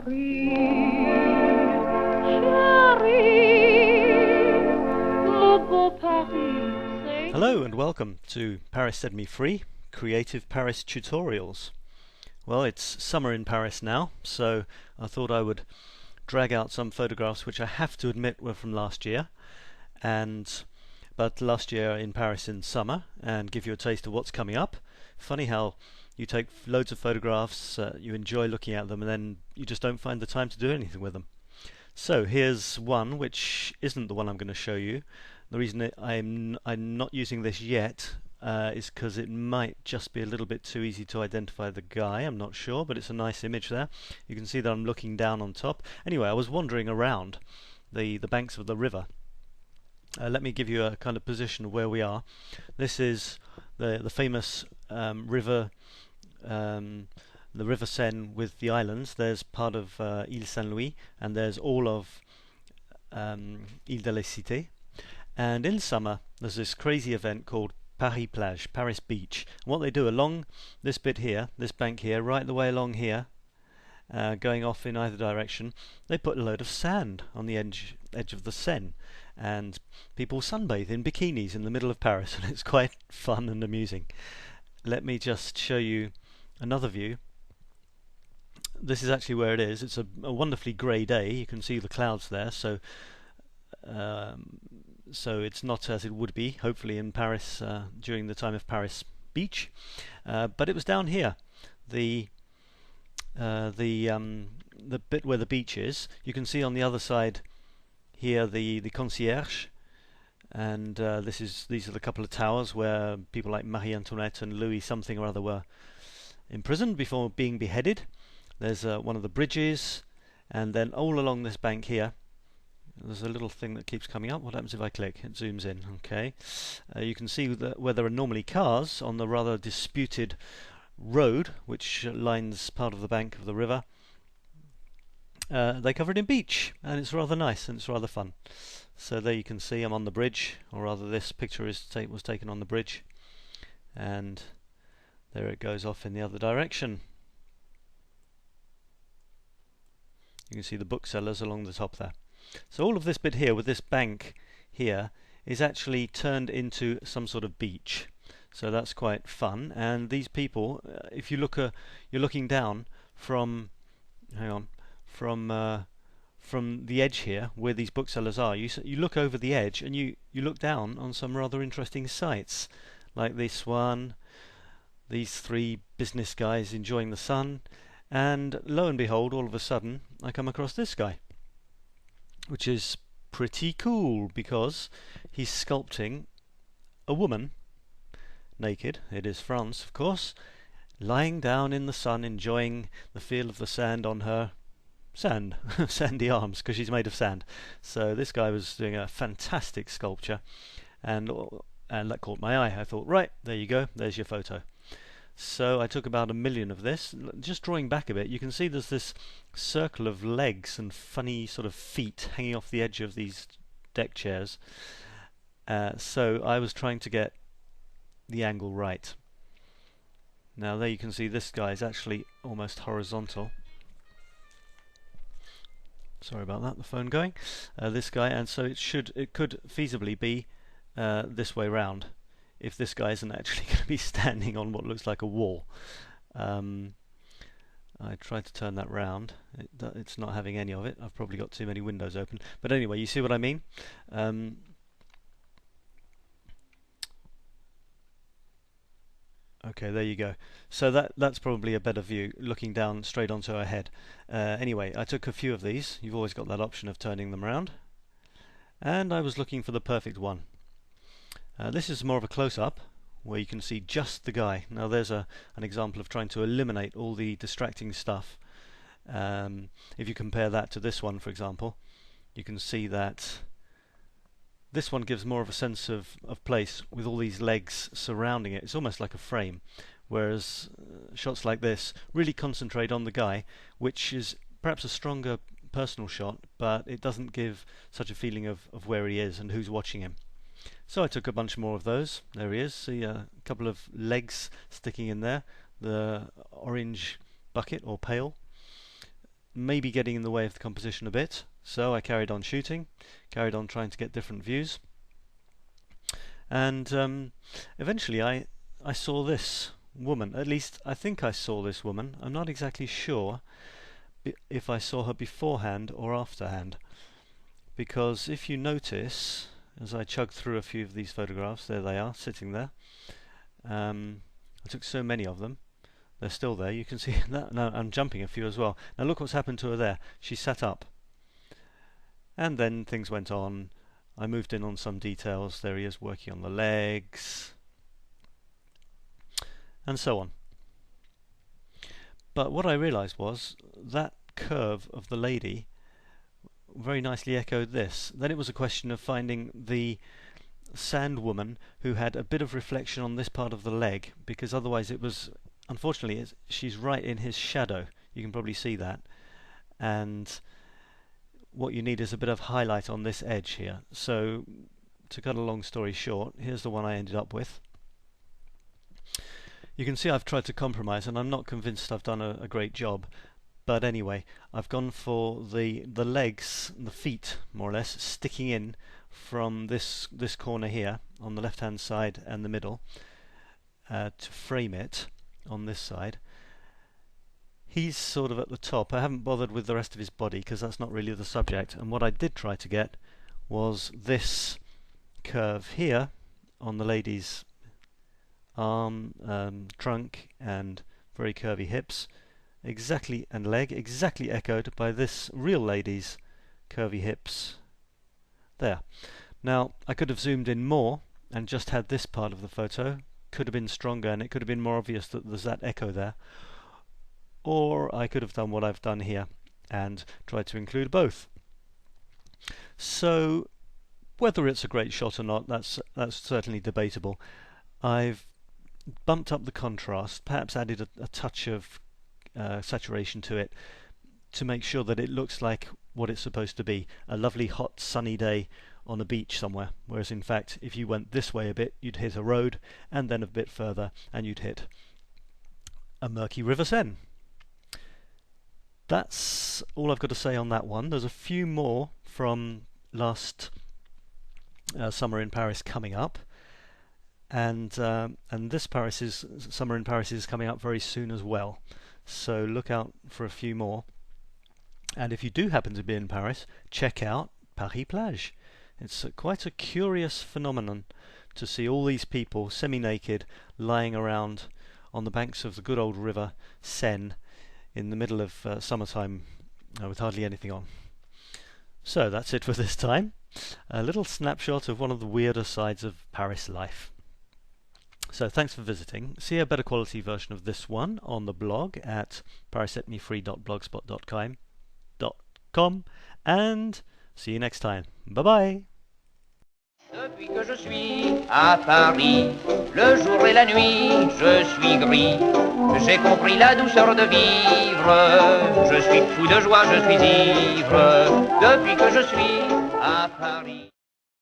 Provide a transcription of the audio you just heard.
chérie, chérie, mon beau Paris. Hello and welcome to Paris Set Me Free, Creative Paris Tutorials. Well, it's summer in Paris now, so I thought I would drag out some photographs which I have to admit were from last year, but last year in Paris in summer, and give you a taste of what's coming up. Funny how you take loads of photographs, you enjoy looking at them, and then you just don't find the time to do anything with them. So here's one which isn't the one I'm going to show you. The reason I'm not using this yet is because it might just be a little bit too easy to identify the guy. I'm not sure, but it's a nice image there. You can see that I'm looking down on top. Anyway, I was wandering around the banks of the river. Let me give you a kind of position of where we are. This is the famous river, the River Seine with the islands. There's part of Ile Saint-Louis, and there's all of Ile de la Cité. And in summer, there's this crazy event called Paris Plage, Paris Beach. And what they do along this bit here, this bank here, right the way along here, going off in either direction, they put a load of sand on the edge of the Seine, and people sunbathe in bikinis in the middle of Paris, and it's quite fun and amusing. Let me just show you another view. This is actually where it is. It's a wonderfully grey day. You can see the clouds there, so it's not as it would be, hopefully, in Paris during the time of Paris Beach. But it was down here, the bit where the beach is. You can see on the other side here the concierge, and these are the couple of towers where people like Marie Antoinette and Louis something or other were imprisoned before being beheaded. There's one of the bridges, and then all along this bank here there's a little thing that keeps coming up. What happens if I click? It zooms in. Okay, you can see that where there are normally cars on the rather disputed road which lines part of the bank of the river, they cover it in beach, and it's rather nice and it's rather fun. So there you can see I'm on the bridge, or rather this picture was taken on the bridge, and there it goes off in the other direction. You can see the booksellers along the top there. So all of this bit here with this bank here is actually turned into some sort of beach. So that's quite fun. And these people, if you look, you're looking down from, from the edge here where these booksellers are. You look over the edge and you look down on some rather interesting sights, like this one, these three business guys enjoying the sun, and lo and behold, all of a sudden I come across this guy, which is pretty cool because he's sculpting a woman, naked, it is France of course, lying down in the sun enjoying the feel of the sand on her sandy arms, because she's made of sand. So this guy was doing a fantastic sculpture, and that caught my eye. I thought, right, there you go, there's your photo. So I took about 1 million of this. Just drawing back a bit, you can see there's this circle of legs and funny sort of feet hanging off the edge of these deck chairs. So I was trying to get the angle right. Now there you can see this guy is actually almost horizontal. Sorry about that, the phone going. This guy, and so it could feasibly be this way round, if this guy isn't actually going to be standing on what looks like a wall. I tried to turn that round. It's not having any of it. I've probably got too many windows open. But anyway, you see what I mean? Okay, there you go. So that's probably a better view, looking down straight onto her head. Anyway, I took a few of these. You've always got that option of turning them around. And I was looking for the perfect one. This is more of a close-up, where you can see just the guy. Now there's an example of trying to eliminate all the distracting stuff. If you compare that to this one, for example, you can see that this one gives more of a sense of place with all these legs surrounding it. It's almost like a frame, whereas shots like this really concentrate on the guy, which is perhaps a stronger personal shot, but it doesn't give such a feeling of where he is and who's watching him. So I took a bunch more of those. There he is. See a couple of legs sticking in there. The orange bucket or pail. maybe getting in the way of the composition a bit, so I carried on shooting, carried on trying to get different views, and eventually I saw this woman. At least I think I saw this woman. I'm not exactly sure if I saw her beforehand or afterhand, because if you notice, as I chug through a few of these photographs, there they are, sitting there. I took so many of them. They're still there. You can see that. No, I'm jumping a few as well. Now look what's happened to her there. She sat up. And then things went on. I moved in on some details. There he is working on the legs. And so on. But what I realized was that curve of the lady very nicely echoed this. Then it was a question of finding the sand woman who had a bit of reflection on this part of the leg, because otherwise it was, unfortunately, she's right in his shadow. You can probably see that. And what you need is a bit of highlight on this edge here. So to cut a long story short, here's the one I ended up with. You can see I've tried to compromise, and I'm not convinced I've done a great job. But anyway, I've gone for the legs, the feet, more or less, sticking in from this corner here on the left-hand side and the middle to frame it on this side. He's sort of at the top. I haven't bothered with the rest of his body because that's not really the subject. And what I did try to get was this curve here on the lady's arm, trunk, and very curvy hips. Exactly, and leg, exactly echoed by this real lady's curvy hips. There. Now, I could have zoomed in more and just had this part of the photo. Could have been stronger, and it could have been more obvious that there's that echo there. Or I could have done what I've done here and tried to include both. So, whether it's a great shot or not, that's certainly debatable. I've bumped up the contrast, perhaps added a touch of saturation to it to make sure that it looks like what it's supposed to be, a lovely hot sunny day on a beach somewhere, whereas in fact if you went this way a bit you'd hit a road, and then a bit further and you'd hit a murky river Seine. That's all I've got to say on that one. There's a few more from last summer in Paris coming up, and this summer in Paris is coming up very soon as well. So look out for a few more. And if you do happen to be in Paris, check out Paris Plage. It's quite a curious phenomenon to see all these people semi-naked lying around on the banks of the good old river Seine in the middle of summertime with hardly anything on. So that's it for this time. A little snapshot of one of the weirder sides of Paris life. So thanks for visiting. See a better quality version of this one on the blog at parissetmefree.blogspot.com, and see you next time. Bye bye. Depuis que je suis à Paris, le jour et la nuit, je suis gris. J'ai compris la douceur de vivre. Je suis fou de joie, je suis ivre. Depuis que je suis à Paris.